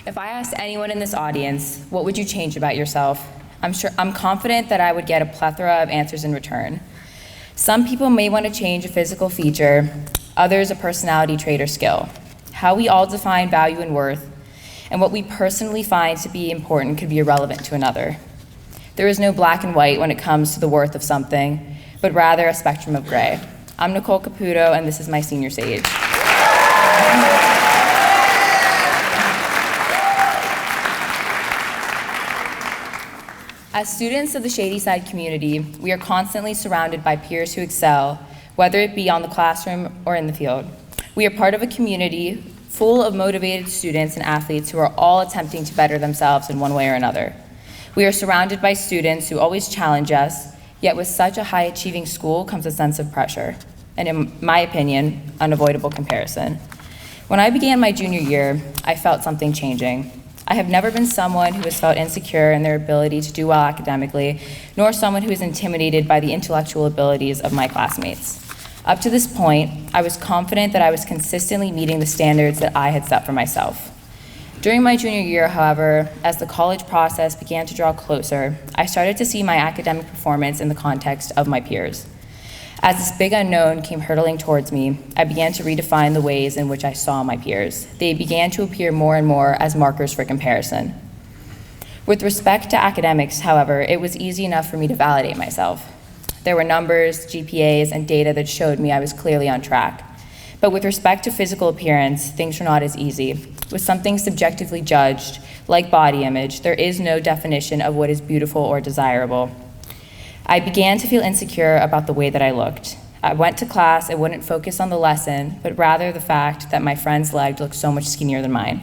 If I asked anyone in this audience, what would you change about yourself? I'm confident that I would get a plethora of answers in return. Some people may want to change a physical feature, others a personality trait or skill. How we all define value and worth, and what we personally find to be important could be irrelevant to another. There is no black and white when it comes to the worth of something, but rather a spectrum of gray. I'm Nicole Caputo, and this is my senior sage. As students of the Shady Side community, we are constantly surrounded by peers who excel, whether it be on the classroom or in the field. We are part of a community full of motivated students and athletes who are all attempting to better themselves in one way or another. We are surrounded by students who always challenge us, yet with such a high-achieving school comes a sense of pressure, and in my opinion, unavoidable comparison. When I began my junior year, I felt something changing. I have never been someone who has felt insecure in their ability to do well academically, nor someone who is intimidated by the intellectual abilities of my classmates. Up to this point, I was confident that I was consistently meeting the standards that I had set for myself. During my junior year, however, as the college process began to draw closer, I started to see my academic performance in the context of my peers. As this big unknown came hurtling towards me, I began to redefine the ways in which I saw my peers. They began to appear more and more as markers for comparison. With respect to academics, however, it was easy enough for me to validate myself. There were numbers, GPAs, and data that showed me I was clearly on track. But with respect to physical appearance, things were not as easy. With something subjectively judged, like body image, there is no definition of what is beautiful or desirable. I began to feel insecure about the way that I looked. I went to class and wouldn't focus on the lesson, but rather the fact that my friend's leg looked so much skinnier than mine.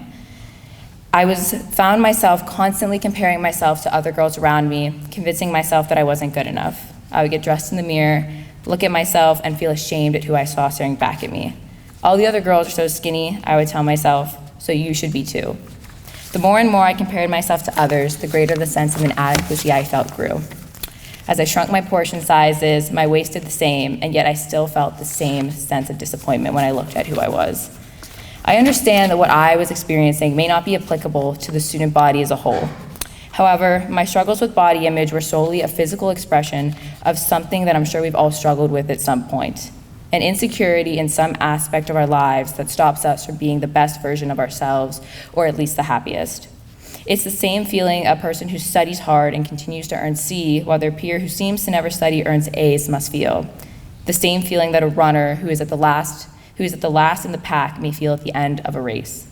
I found myself constantly comparing myself to other girls around me, convincing myself that I wasn't good enough. I would get dressed in the mirror, look at myself, and feel ashamed at who I saw staring back at me. All the other girls are so skinny, I would tell myself, so you should be too. The more and more I compared myself to others, the greater the sense of inadequacy I felt grew. As I shrunk my portion sizes, my waist did the same, and yet I still felt the same sense of disappointment when I looked at who I was. I understand that what I was experiencing may not be applicable to the student body as a whole. However, my struggles with body image were solely a physical expression of something that I'm sure we've all struggled with at some point. An insecurity in some aspect of our lives that stops us from being the best version of ourselves, or at least the happiest. It's the same feeling a person who studies hard and continues to earn C, while their peer who seems to never study earns A's must feel. The same feeling that a runner who is at the last in the pack may feel at the end of a race.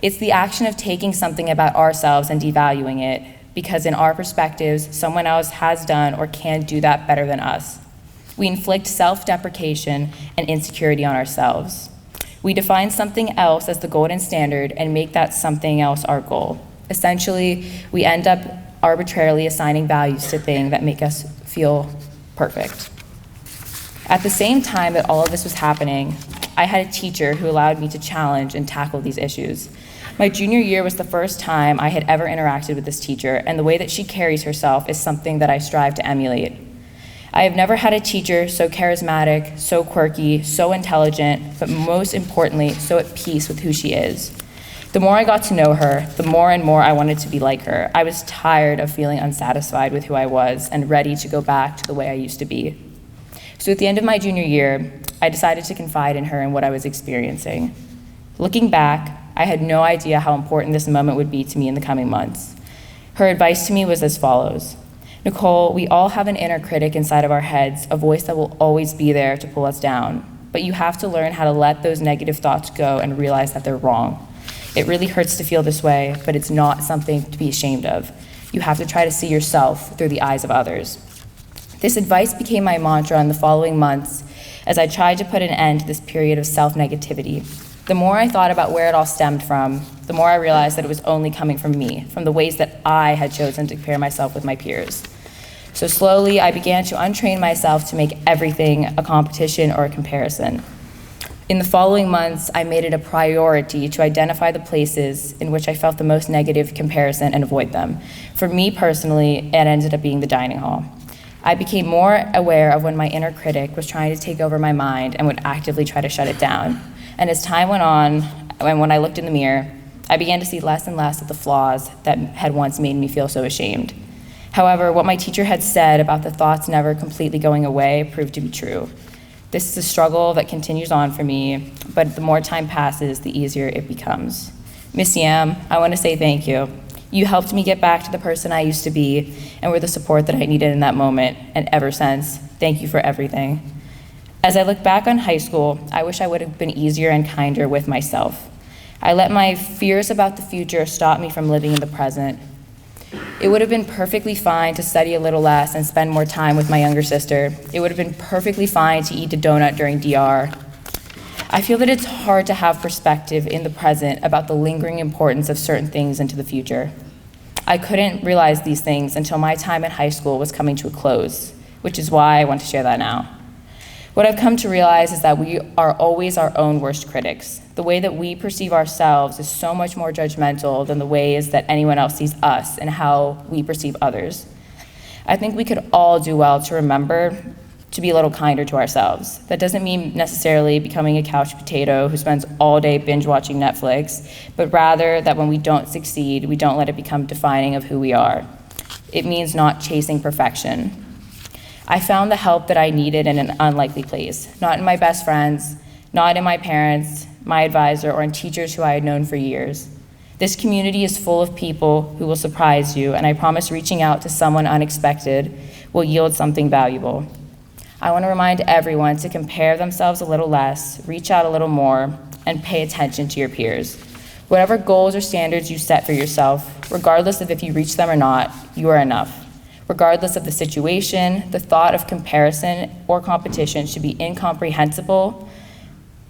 It's the action of taking something about ourselves and devaluing it, because in our perspectives, someone else has done or can do that better than us. We inflict self-deprecation and insecurity on ourselves. We define something else as the golden standard and make that something else our goal. Essentially, we end up arbitrarily assigning values to things that make us feel perfect. At the same time that all of this was happening, I had a teacher who allowed me to challenge and tackle these issues. My junior year was the first time I had ever interacted with this teacher, and the way that she carries herself is something that I strive to emulate. I have never had a teacher so charismatic, so quirky, so intelligent, but most importantly, so at peace with who she is. The more I got to know her, the more and more I wanted to be like her. I was tired of feeling unsatisfied with who I was and ready to go back to the way I used to be. So at the end of my junior year, I decided to confide in her and what I was experiencing. Looking back, I had no idea how important this moment would be to me in the coming months. Her advice to me was as follows: Nicole, we all have an inner critic inside of our heads, a voice that will always be there to pull us down. But you have to learn how to let those negative thoughts go and realize that they're wrong. It really hurts to feel this way, but it's not something to be ashamed of. You have to try to see yourself through the eyes of others. This advice became my mantra in the following months as I tried to put an end to this period of self-negativity. The more I thought about where it all stemmed from, the more I realized that it was only coming from me, from the ways that I had chosen to compare myself with my peers. So slowly, I began to untrain myself to make everything a competition or a comparison. In the following months, I made it a priority to identify the places in which I felt the most negative comparison and avoid them. For me personally, it ended up being the dining hall. I became more aware of when my inner critic was trying to take over my mind and would actively try to shut it down. And as time went on, and when I looked in the mirror, I began to see less and less of the flaws that had once made me feel so ashamed. However, what my teacher had said about the thoughts never completely going away proved to be true. This is a struggle that continues on for me, but the more time passes, the easier it becomes. Miss Yam, I want to say thank you. You helped me get back to the person I used to be and were the support that I needed in that moment, and ever since, thank you for everything. As I look back on high school, I wish I would have been easier and kinder with myself. I let my fears about the future stop me from living in the present. It would have been perfectly fine to study a little less and spend more time with my younger sister. It would have been perfectly fine to eat a donut during DR. I feel that it's hard to have perspective in the present about the lingering importance of certain things into the future. I couldn't realize these things until my time in high school was coming to a close, which is why I want to share that now. What I've come to realize is that we are always our own worst critics. The way that we perceive ourselves is so much more judgmental than the ways that anyone else sees us and how we perceive others. I think we could all do well to remember to be a little kinder to ourselves. That doesn't mean necessarily becoming a couch potato who spends all day binge watching Netflix, but rather that when we don't succeed, we don't let it become defining of who we are. It means not chasing perfection. I found the help that I needed in an unlikely place, not in my best friends, not in my parents, my advisor, or in teachers who I had known for years. This community is full of people who will surprise you, and I promise reaching out to someone unexpected will yield something valuable. I want to remind everyone to compare themselves a little less, reach out a little more, and pay attention to your peers. Whatever goals or standards you set for yourself, regardless of if you reach them or not, you are enough. Regardless of the situation, the thought of comparison or competition should be incomprehensible.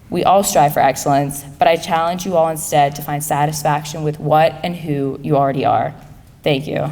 We all strive for excellence, but I challenge you all instead to find satisfaction with what and who you already are. Thank you.